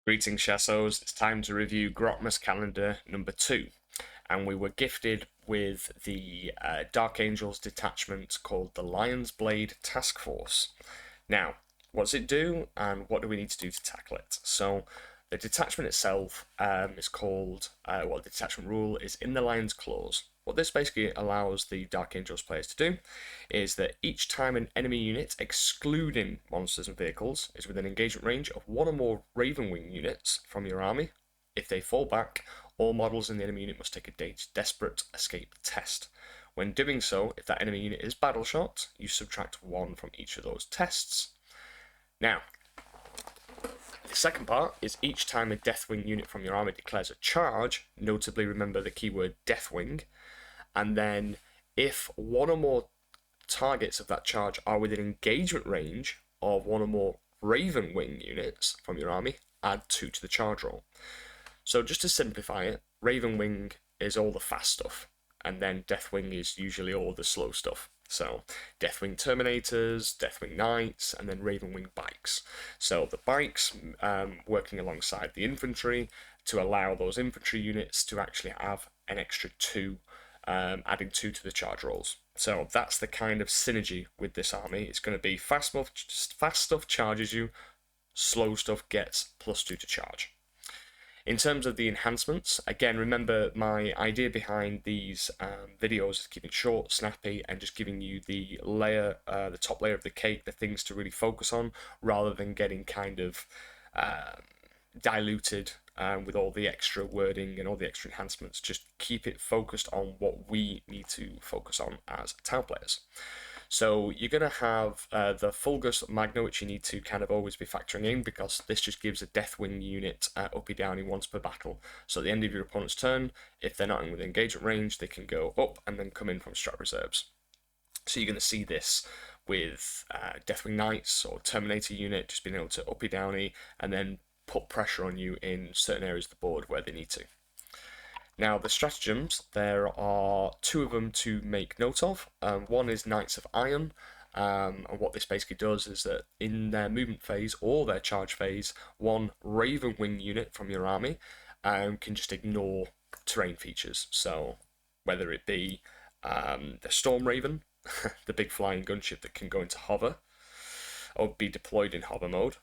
Greetings, Shas'Os. It's time to review Grotmus Calendar number 2. And we were gifted with the Dark Angels detachment called the Lion's Blade Task Force. Now, what does it do, and what do we need to do to tackle it? So, the detachment itself is called, the detachment rule is in the Lion's Claws. What this basically allows the Dark Angels players to do is that each time an enemy unit, excluding monsters and vehicles, is within engagement range of one or more Ravenwing units from your army, if they fall back, all models in the enemy unit must take a desperate escape test. When doing so, if that enemy unit is battle shot, you subtract 1 from each of those tests. Now, the second part is each time a Deathwing unit from your army declares a charge, notably remember the keyword Deathwing, and then if one or more targets of that charge are within engagement range of one or more Ravenwing units from your army, add 2 to the charge roll. So just to simplify it, Ravenwing is all the fast stuff, and then Deathwing is usually all the slow stuff. So Deathwing Terminators, Deathwing Knights, and then Ravenwing Bikes. So the bikes working alongside the infantry to allow those infantry units to actually have an extra 2, adding 2 to the charge rolls. So that's the kind of synergy with this army. It's going to be fast stuff charges you, slow stuff gets +2 to charge. In terms of the enhancements, again, remember my idea behind these videos is keeping short, snappy, and just giving you the layer, the top layer of the cake, the things to really focus on, rather than getting kind of diluted with all the extra wording and all the extra enhancements. Just keep it focused on what we need to focus on as town players. So you're going to have the Fulgus Magna, which you need to kind of always be factoring in, because this just gives a Deathwing unit uppy downy once per battle. So at the end of your opponent's turn, if they're not in with engagement range, they can go up and then come in from strat reserves. So you're going to see this with Deathwing Knights or Terminator unit just being able to uppy downy and then put pressure on you in certain areas of the board where they need to. Now, the stratagems, there are 2 of them to make note of. One is Knights of Iron, and what this basically does is that in their movement phase or their charge phase, one Ravenwing unit from your army can just ignore terrain features. So, whether it be the Storm Raven, the big flying gunship that can go into hover, or be deployed in hover mode,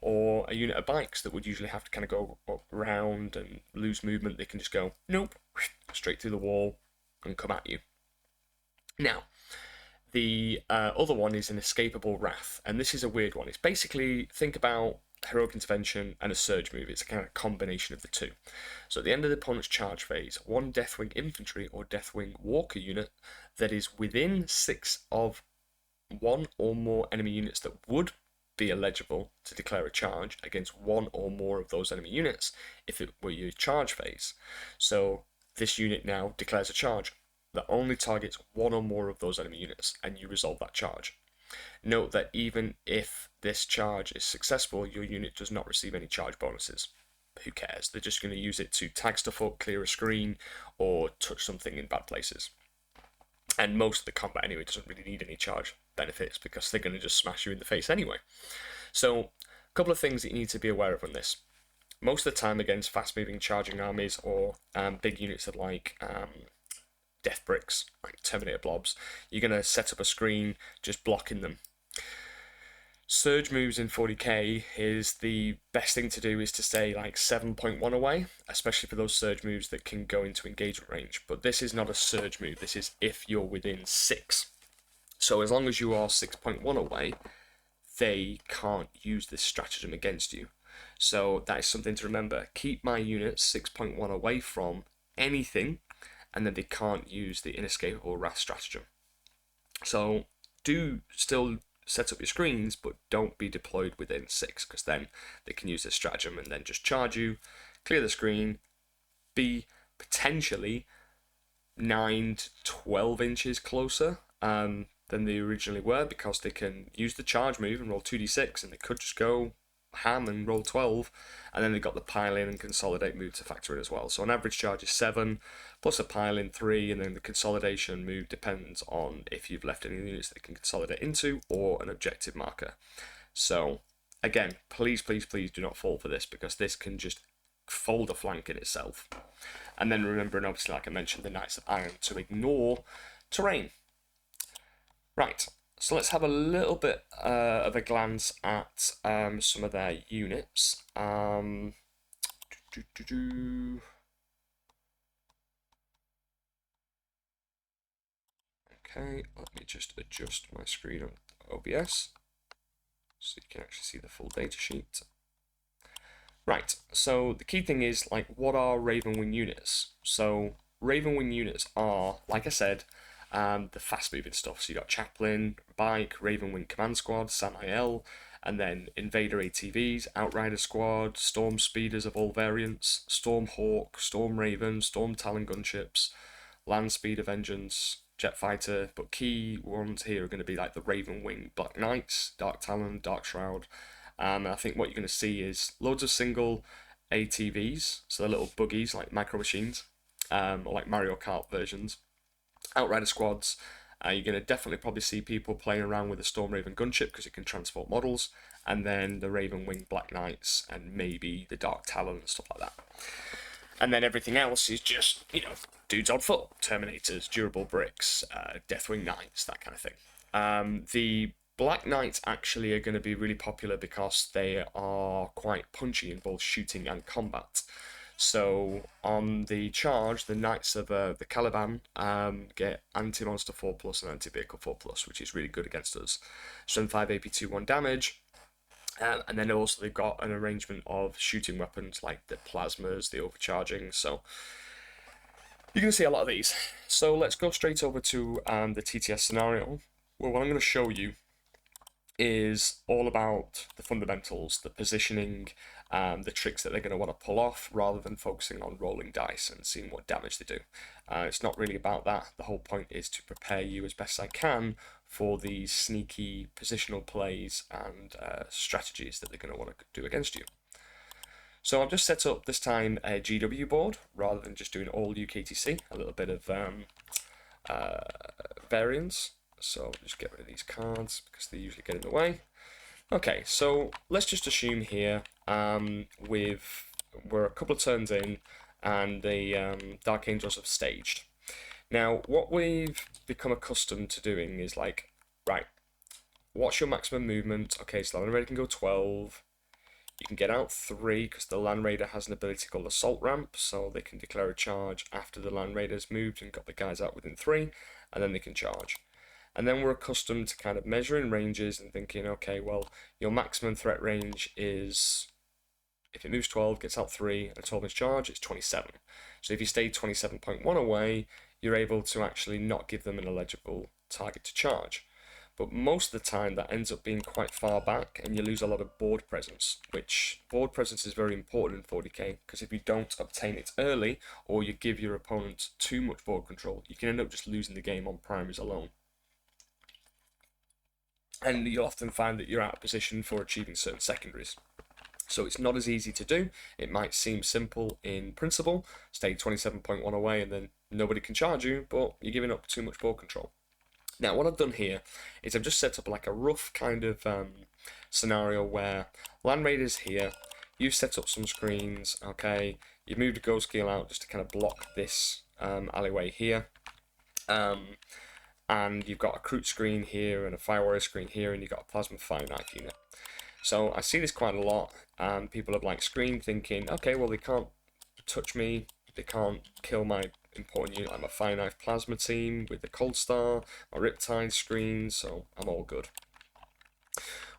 or a unit of bikes that would usually have to kind of go around and lose movement. They can just go, nope, straight through the wall and come at you. Now, the other one is an Escapable Wrath, and this is a weird one. It's basically, think about Heroic Intervention and a Surge move. It's a kind of combination of the two. So at the end of the opponent's charge phase, one Deathwing Infantry or Deathwing Walker unit that is within 6 of 1 or more enemy units that would be eligible to declare a charge against 1 or more of those enemy units if it were your charge phase. So this unit now declares a charge that only targets 1 or more of those enemy units, and you resolve that charge. Note that even if this charge is successful, your unit does not receive any charge bonuses. Who cares? They're just going to use it to tag stuff up, clear a screen, or touch something in bad places. And most of the combat anyway doesn't really need any charge benefits because they're going to just smash you in the face anyway. So, a couple of things that you need to be aware of on this. Most of the time against fast-moving charging armies or big units that like death bricks, like Terminator blobs, you're going to set up a screen just blocking them. Surge moves in 40k is the best thing to do is to stay like 7.1 away, especially for those surge moves that can go into engagement range. But this is not a surge move, this is if you're within 6. So as long as you are 6.1 away, they can't use this stratagem against you. So that is something to remember. Keep my units 6.1 away from anything, and then they can't use the Inescapable Wrath stratagem. So do still set up your screens, but don't be deployed within 6, because then they can use this stratagem and then just charge you, clear the screen, be potentially 9 to 12 inches closer than they originally were, because they can use the charge move and roll 2d6, and they could just go ham and roll 12, and then they've got the pile in and consolidate move to factor in as well. So an average charge is 7 plus a pile in 3, and then the consolidation move depends on if you've left any units that can consolidate into or an objective marker. So again, please, please, please do not fall for this, because this can just fold a flank in itself. And then remembering, obviously, like I mentioned, the Knights of Iron to ignore terrain. Right, so let's have a little bit of a glance at some of their units. Okay, let me just adjust my screen on OBS so you can actually see the full data sheet. Right, so the key thing is, like, what are Ravenwing units? So Ravenwing units are, like I said, the fast-moving stuff. So you got Chaplain, Bike, Ravenwing Command Squad, Samael, and then Invader ATVs, Outrider Squad, Storm Speeders of all variants, Storm Hawk, Storm Raven, Storm Talon gunships, Land Speeder Vengeance, Jet Fighter. But key ones here are going to be like the Ravenwing Black Knights, Dark Talon, Dark Shroud. And I think what you're going to see is loads of single ATVs, so they're little buggies like micro machines, or like Mario Kart versions. Outrider squads. You're going to definitely probably see people playing around with the Storm Raven gunship because it can transport models, and then the Ravenwing Black Knights, and maybe the Dark Talon and stuff like that. And then everything else is just, you know, dudes on foot, Terminators, durable bricks, Deathwing Knights, that kind of thing. The Black Knights actually are going to be really popular because they are quite punchy in both shooting and combat. So on the charge, the Knights of the Caliban get anti-monster 4+ and anti-vehicle 4+, which is really good against us. Strength 5 AP 2-1 damage. And then also they've got an arrangement of shooting weapons like the plasmas, the overcharging. So you're going to see a lot of these. So let's go straight over to the TTS scenario, where what I'm going to show you is all about the fundamentals, the positioning, the tricks that they're going to want to pull off, rather than focusing on rolling dice and seeing what damage they do. It's not really about that. The whole point is to prepare you as best I can for these sneaky positional plays and strategies that they're going to want to do against you. So I've just set up this time a GW board rather than just doing all UKTC, a little bit of variance. So just get rid of these cards because they usually get in the way. Okay, so let's just assume here we're a couple of turns in and the Dark Angels have staged. Now, what we've become accustomed to doing is like, right, what's your maximum movement? Okay, so the Land Raider can go 12. You can get out 3 because the Land Raider has an ability called Assault Ramp, so they can declare a charge after the Land Raider's moved and got the guys out within 3, and then they can charge. And then we're accustomed to kind of measuring ranges and thinking, okay, well, your maximum threat range is, if it moves 12, gets out 3, and a 12-inch charge, it's 27. So if you stay 27.1 away, you're able to actually not give them an eligible target to charge. But most of the time, that ends up being quite far back, and you lose a lot of board presence, which board presence is very important in 40k, because if you don't obtain it early, or you give your opponent too much board control, you can end up just losing the game on primaries alone. And you'll often find that you're out of position for achieving certain secondaries. So it's not as easy to do. It might seem simple in principle, stay 27.1 away and then nobody can charge you, but you're giving up too much ball control. Now what I've done here is I've just set up like a rough kind of scenario where Land Raider's here, you've set up some screens, okay, you've moved a ghost scale out just to kind of block this alleyway here. And you've got a Kroot screen here and a Fire Warrior screen here, and you've got a Plasma Fire Knife unit. So I see this quite a lot, and people have like screen thinking, okay, well they can't touch me, they can't kill my important unit like my Fire Knife Plasma team with the Cold Star, my Riptide screen, so I'm all good.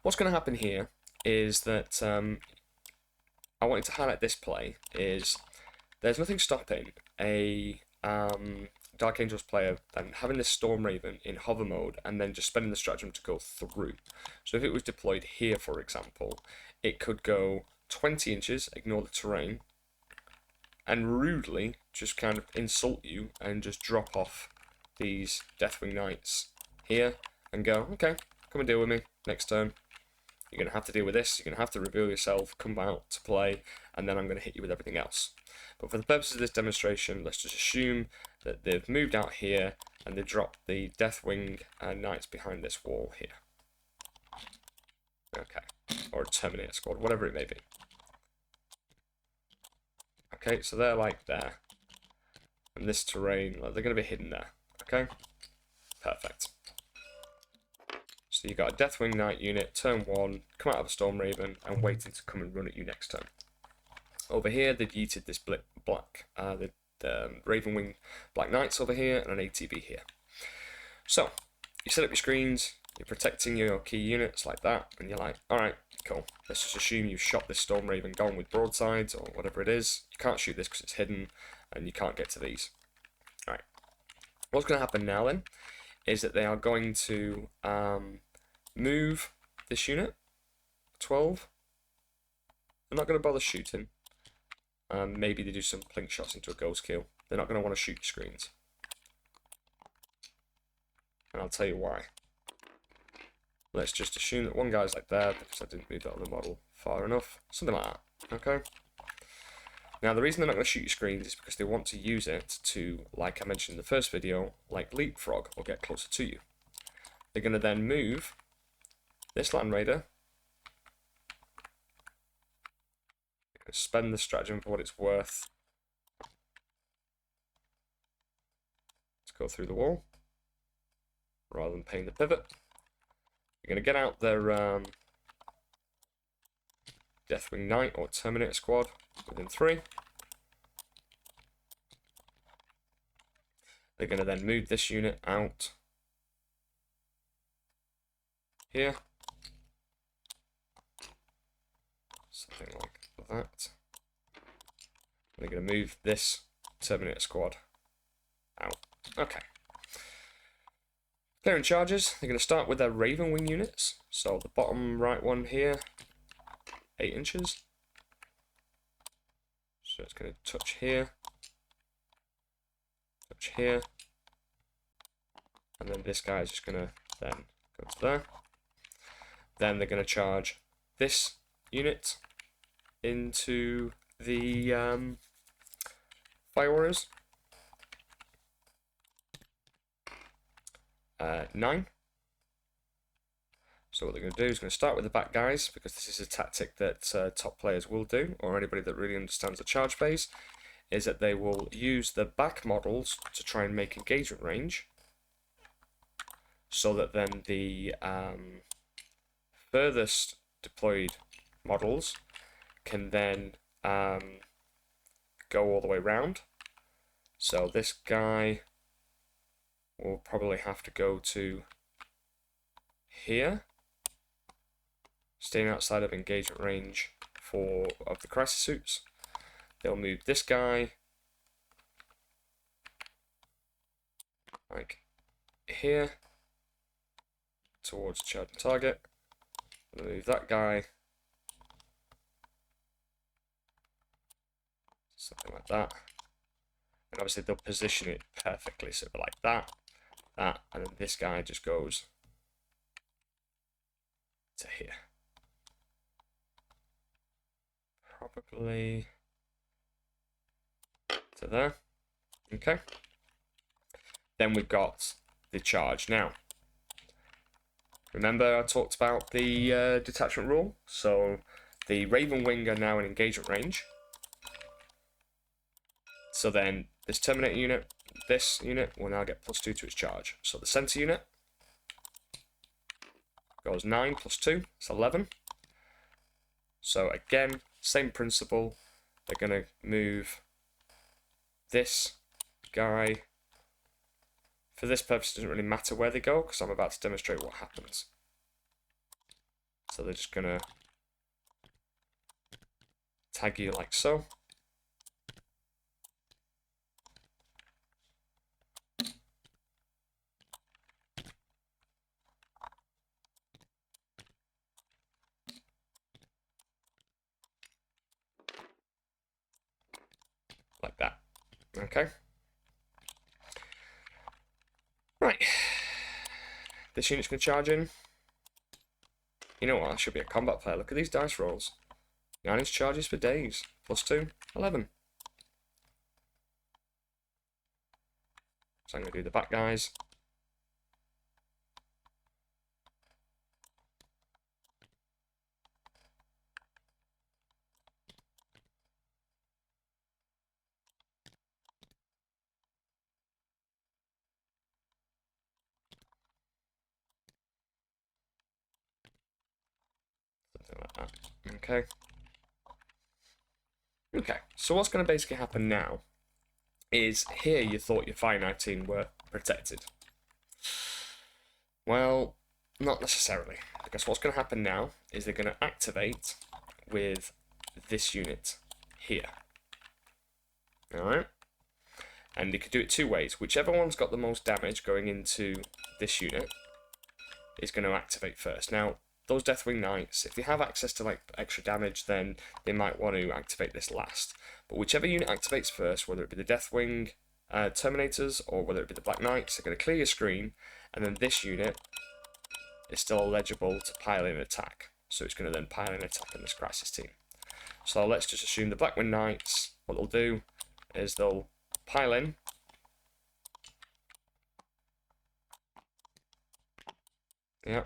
What's going to happen here is that I wanted to highlight this play is there's nothing stopping a Dark Angels player then having this Storm Raven in hover mode and then just spending the stratagem to go through. So if it was deployed here, for example, it could go 20 inches, ignore the terrain, and rudely just kind of insult you and just drop off these Deathwing Knights here and go, okay, come and deal with me next turn. You're going to have to deal with this, you're going to have to reveal yourself, come out to play, and then I'm going to hit you with everything else. But for the purposes of this demonstration, let's just assume that they've moved out here and they've dropped the Deathwing Knights behind this wall here. Okay, or a Terminator squad, whatever it may be. Okay, so they're like there. And this terrain, they're going to be hidden there. Okay, perfect. So you got a Deathwing Knight unit, turn 1, come out of a Storm Raven, and waiting to come and run at you next turn. Over here, they've yeeted this the Ravenwing Black Knights over here, and an ATB here. So, you set up your screens, you're protecting your key units like that, and you're like, alright, cool. Let's just assume you've shot this Storm Raven gone with broadsides, or whatever it is. You can't shoot this because it's hidden, and you can't get to these. Alright. What's going to happen now then, is that they are going to move this unit, 12. They're not going to bother shooting. Maybe they do some plink shots into a ghost kill. They're not going to want to shoot your screens. And I'll tell you why. Let's just assume that one guy's like there because I didn't move that other model far enough. Something like that. Okay. Now the reason they're not going to shoot your screens is because they want to use it to, like I mentioned in the first video, like leapfrog or get closer to you. They're going to then move this Land Raider. Spend the stratagem for what it's worth. Let's go through the wall rather than paying the pivot. You're going to get out their Deathwing Knight or Terminator squad within 3. They're going to then move this unit out here. Something like that. They're going to move this Terminator squad out. Okay. Clearing charges, they're going to start with their Ravenwing units. So the bottom right one here, 8 inches. So it's going to touch here, and then this guy is just going to then go to there. Then they're going to charge this unit into the Fire Warriors. 9. So what they're going to do is going to start with the back guys, because this is a tactic that top players will do, or anybody that really understands the charge phase, is that they will use the back models to try and make engagement range, so that then the furthest deployed models can then go all the way round. So this guy will probably have to go to here, staying outside of engagement range of the crisis suits. They'll move this guy like here towards charging target. They'll move that guy something like that, and obviously they'll position it perfectly, so like that, and then this guy just goes to here, probably to there. Okay, then we've got the charge. Now remember I talked about the detachment rule, so the Ravenwing are now in engagement range. So then this Terminator unit, this unit will now get +2 to its charge. So the center unit goes 9 + 2, it's 11. So again, same principle. They're going to move this guy. For this purpose, it doesn't really matter where they go, because I'm about to demonstrate what happens. So they're just going to tag you like so. Like that. Okay. Right. This unit's going to charge in. You know what? I should be a combat player. Look at these dice rolls. 9-inch charges for days. +2, 11. So I'm going to do the back guys. something like that. Okay. Okay, so what's going to basically happen now is here you thought your Fire 19 were protected. Well, not necessarily, because what's going to happen now is they're going to activate with this unit here. Alright? And you can do it two ways. Whichever one's got the most damage going into this unit is going to activate first. Now, those Deathwing Knights, if they have access to like extra damage, then they might want to activate this last. But whichever unit activates first, whether it be the Deathwing Terminators or whether it be the Black Knights, they're going to clear your screen, and then this unit is still eligible to pile in an attack. So it's going to then pile in an attack in this Crisis team. So let's just assume the Blackwing Knights, what they'll do is they'll pile in. Yeah.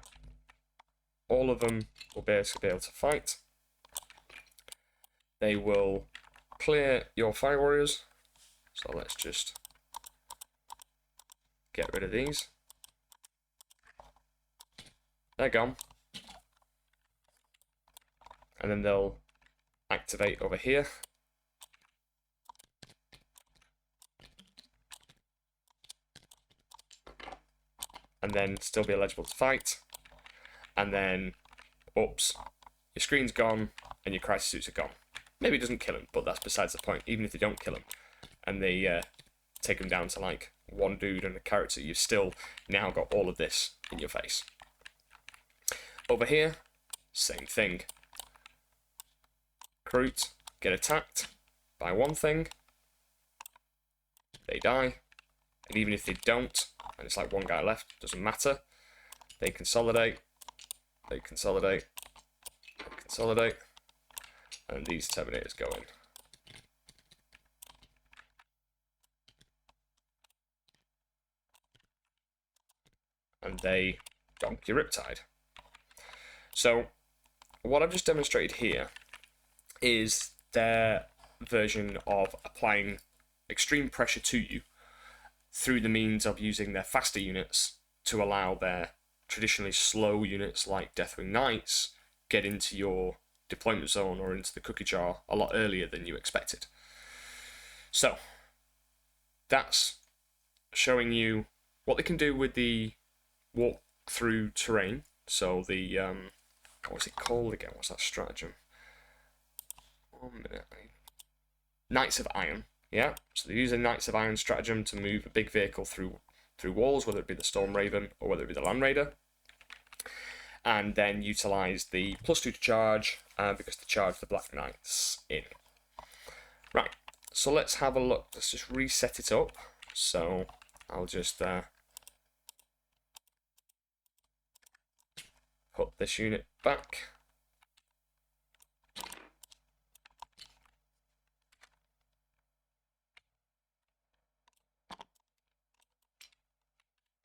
All of them will basically be able to fight. They will clear your Fire Warriors. So let's just get rid of these. They're gone. And then they'll activate over here. And then still be eligible to fight. And then, oops, your screen's gone and your crisis suits are gone. Maybe it doesn't kill him, but that's besides the point. Even if they don't kill him and they take him down to like one dude and a character, you've still now got all of this in your face. Over here, same thing. Recruit, get attacked by one thing, they die, and even if they don't, and it's like one guy left, doesn't matter, they consolidate, they consolidate, they consolidate, and these Terminators go in. And they donk your Riptide. So, what I've just demonstrated here is their version of applying extreme pressure to you through the means of using their faster units to allow their traditionally slow units like Deathwing Knights get into your deployment zone or into the cookie jar a lot earlier than you expected. So, that's showing you what they can do with the walk through terrain. So the, what's it called again? What's that stratagem? 1 minute. Knights of Iron. Yeah, so they use a Knights of Iron stratagem to move a big vehicle through walls, whether it be the Storm Raven or whether it be the Land Raider. And then utilise the +2 to charge, because they charge the Black Knights in. Right, so let's have a look. Let's just reset it up. So I'll just put this unit back.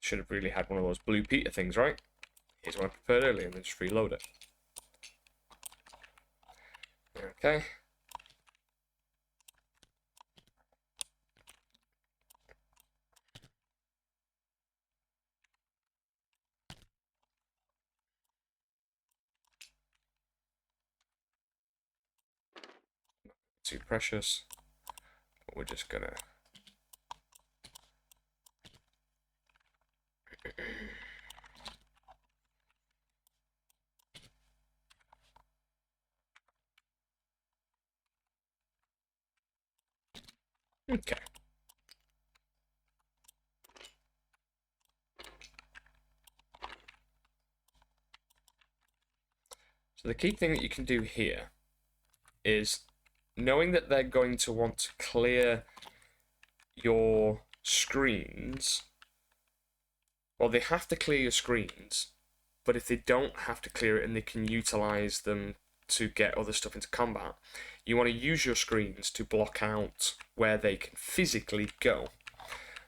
Should have really had one of those Blue Peter things, right? Here's one I prepared earlier and then just reload it. Okay. Too precious. But we're just gonna okay. So the key thing that you can do here is knowing that they're going to want to clear your screens. Well, they have to clear your screens, but if they don't have to clear it and they can utilize them to get other stuff into combat, you want to use your screens to block out where they can physically go.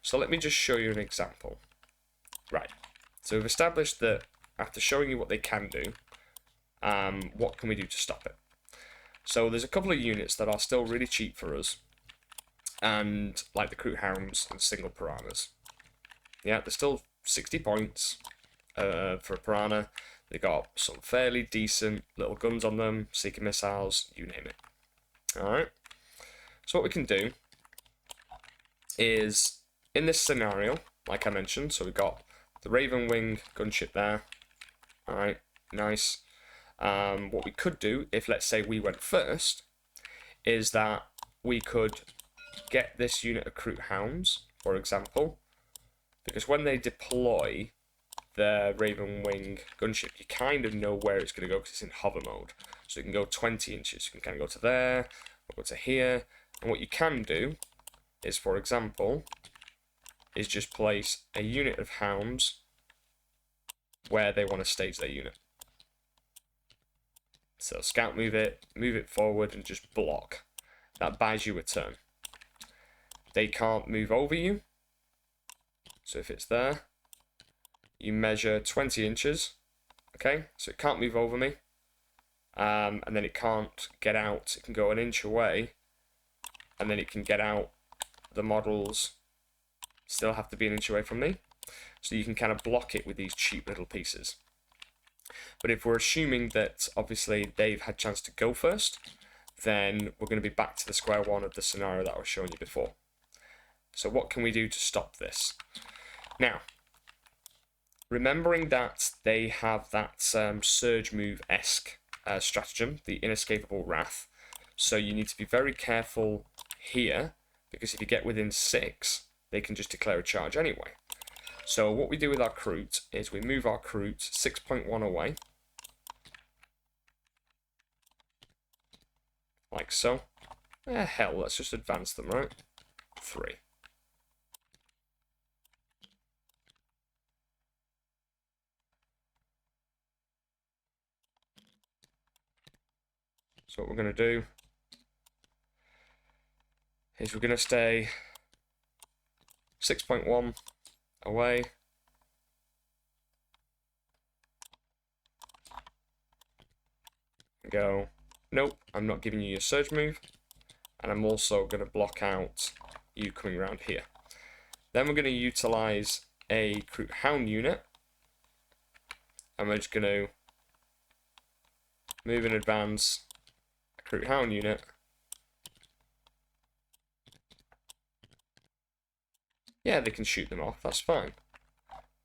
So let me just show you an example. Right, so we've established that after showing you what they can do, what can we do to stop it? So there's a couple of units that are still really cheap for us, and like the Recruit Hounds and Single Piranhas. Yeah, they're still 60 points for a Piranha. They got some fairly decent little guns on them, seeker missiles, you name it. Alright, so what we can do is, in this scenario, like I mentioned, so we've got the Ravenwing gunship there. Alright, nice. What we could do, if let's say we went first, is that we could get this unit of Crute Hounds, for example, because when they deploy the Ravenwing gunship, you kind of know where it's going to go because it's in hover mode. So you can go 20 inches, you can kind of go to there, or go to here, and what you can do is, for example, is just place a unit of hounds where they want to stage their unit. So scout move it forward, and just block. That buys you a turn. They can't move over you, so if it's there, you measure 20 inches, okay? So it can't move over me, and then it can't get out. It can go an inch away, and then it can get out. The models still have to be an inch away from me, so you can kind of block it with these cheap little pieces. But if we're assuming that obviously they've had a chance to go first, then we're going to be back to the square one of the scenario that I was showing you before. So what can we do to stop this? Now, remembering that they have that surge move-esque stratagem, the inescapable wrath, so you need to be very careful here, because if you get within 6, they can just declare a charge anyway. So what we do with our Crute is we move our Crute 6.1 away, like so. Hell, let's just advance them, right? 3. So what we're going to do is we're going to stay 6.1 away. Go, nope, I'm not giving you your surge move. And I'm also going to block out you coming around here. Then we're going to utilize a Crute Hound unit. And we're just going to move in advance a Crute Hound unit. Yeah, they can shoot them off, that's fine.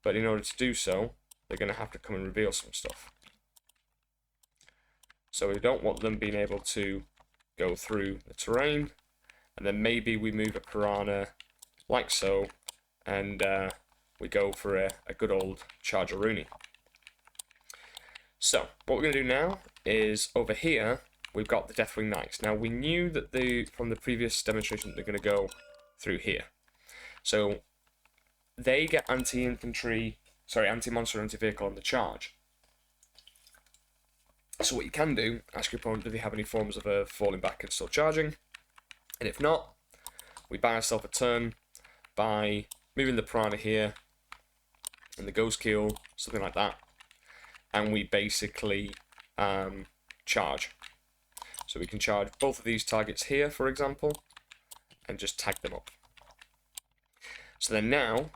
But in order to do so, they're going to have to come and reveal some stuff. So we don't want them being able to go through the terrain. And then maybe we move a Piranha like so, and we go for a good old Charger-Rooney. So what we're going to do now is, over here, we've got the Deathwing Knights. Now we knew that from the previous demonstration that they're going to go through here. So they get anti-infantry, sorry, anti-monster, anti-vehicle on the charge. So what you can do, ask your opponent, do they have any forms of falling back and still charging? And if not, we buy ourselves a turn by moving the Piranha here, and the Ghost Keel, something like that. And we basically charge. So we can charge both of these targets here, for example, and just tag them up. So then now,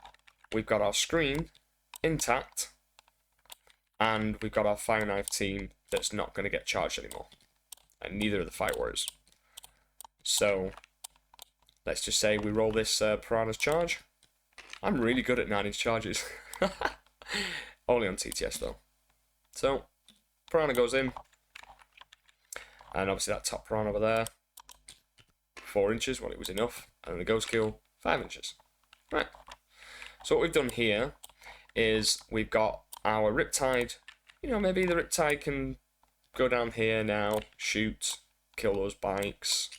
we've got our screen intact, and we've got our Fire Knife team that's not going to get charged anymore. And neither of the Fire Warriors. So, let's just say we roll this Piranha's charge. I'm really good at 9-inch charges. Only on TTS though. So, Piranha goes in. And obviously that top Piranha over there, 4 inches, well it was enough. And then the Ghost Kill, 5 inches. Right. So what we've done here is we've got our Riptide. You know, maybe the Riptide can go down here now, shoot, kill those bikes.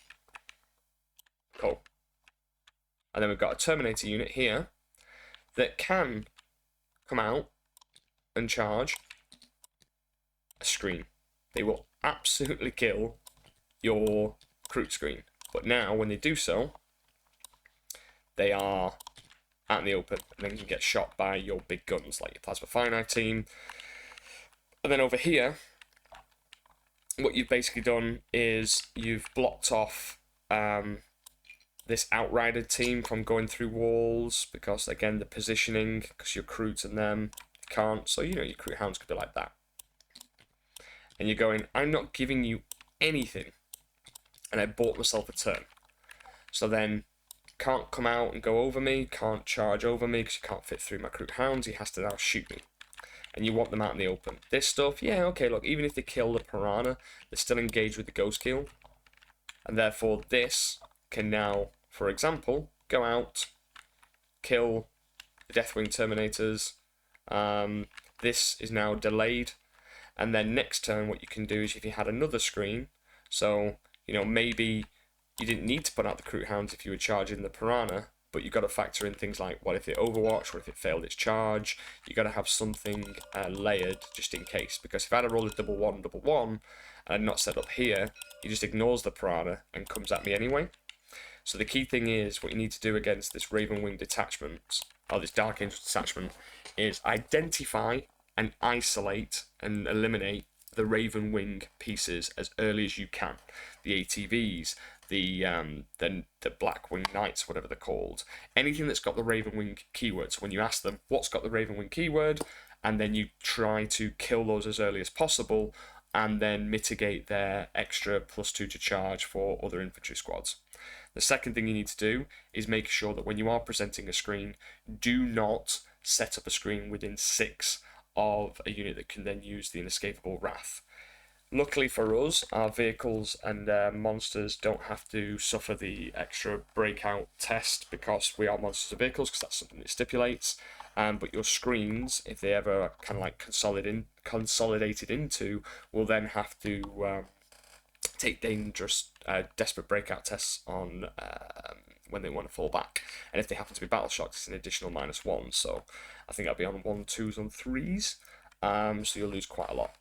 Cool. And then we've got a Terminator unit here that can come out and charge a screen. They will absolutely kill your Crute screen. But now, when they do so, they are out in the open, and then you can get shot by your big guns, like your Plasma Fire Knife team. And then over here, what you've basically done is you've blocked off this Outrider team from going through walls, because again the positioning, because your Crute and them can't, so you know your Crute Hounds could be like that. and you're going, I'm not giving you anything, and I bought myself a turn. So then can't come out and go over me, can't charge over me because you can't fit through my Crude Hounds, he has to now shoot me. And you want them out in the open. This stuff, yeah, okay, look, even if they kill the Piranha, they're still engaged with the Ghost Kill. And therefore this can now, for example, go out, kill the Deathwing Terminators. This is now delayed. And then next turn what you can do is if you had another screen, so, you know, maybe you didn't need to put out the Crude Hounds if you were charging the Piranha, but you've got to factor in things like what if it overwatched, what if it failed its charge. You've got to have something layered just in case, because if I had a roll of double one, and I'd not set up here, he just ignores the Piranha and comes at me anyway. So the key thing is, what you need to do against this Ravenwing detachment, or this Dark Angel detachment, is identify and isolate and eliminate the Ravenwing pieces as early as you can. The ATVs, the Blackwing Knights, whatever they're called. Anything that's got the Ravenwing keyword. So when you ask them, what's got the Ravenwing keyword? And then you try to kill those as early as possible, and then mitigate their extra +2 to charge for other infantry squads. The second thing you need to do is make sure that when you are presenting a screen, do not set up a screen within 6 of a unit that can then use the Inescapable Wrath. Luckily for us, our vehicles and monsters don't have to suffer the extra breakout test because we are monsters and vehicles, because that's something it stipulates. But your screens, if they ever are kind of like consolidated into, will then have to take dangerous, desperate breakout tests on when they want to fall back. And if they happen to be battle shocked, it's an additional -1. So I think that'll be on 1, 2s, and 3s. So you'll lose quite a lot.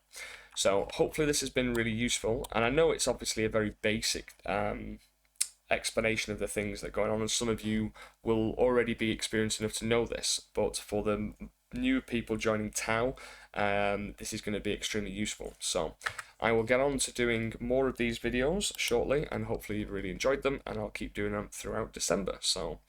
So hopefully this has been really useful. And I know it's obviously a very basic explanation of the things that are going on, and some of you will already be experienced enough to know this, but for the new people joining Tau, this is going to be extremely useful. So I will get on to doing more of these videos shortly, and hopefully you've really enjoyed them, and I'll keep doing them throughout December. So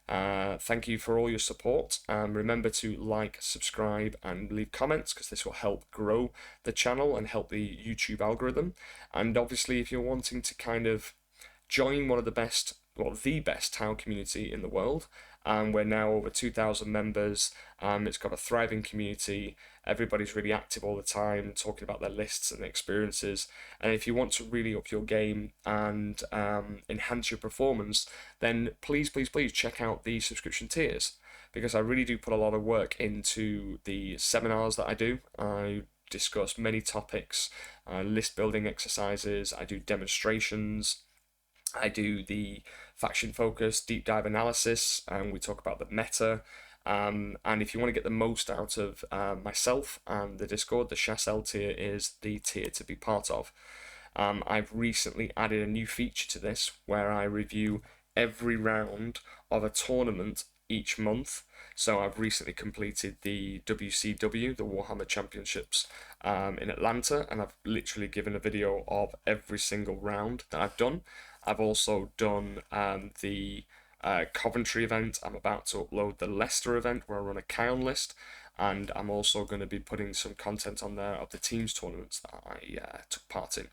thank you for all your support, and remember to like, subscribe, and leave comments, because this will help grow the channel and help the YouTube algorithm. And obviously if you're wanting to kind of join one of the best, well, the best Tau community in the world, we're now over 2,000 members. It's got a thriving community. Everybody's really active all the time, talking about their lists and experiences. And if you want to really up your game and enhance your performance, then please check out the subscription tiers, because I really do put a lot of work into the seminars that I do. I discuss many topics, list building exercises, I do demonstrations, I do the faction focus deep dive analysis, and we talk about the meta. And if you want to get the most out of myself and the Discord, the Shas'O tier is the tier to be part of. I've recently added a new feature to this where I review every round of a tournament each month. So I've recently completed the WCW, the Warhammer Championships, in Atlanta, and I've literally given a video of every single round that I've done. I've also done the Coventry event. I'm about to upload the Leicester event where I run a Kion list, and I'm also going to be putting some content on there of the teams tournaments that I took part in.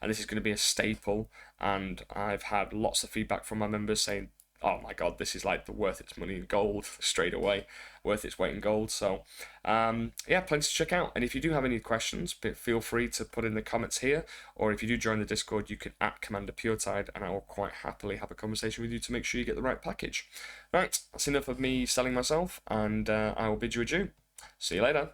And this is going to be a staple, and I've had lots of feedback from my members saying, oh my god, this is like worth its money in gold straight away, worth its weight in gold. So yeah, plenty to check out. And if you do have any questions, feel free to put in the comments here, or if you do join the Discord, you can @Commander Puretide, and I will quite happily have a conversation with you to make sure you get the right package. Right, that's enough of me selling myself, and I will bid you adieu. See you later.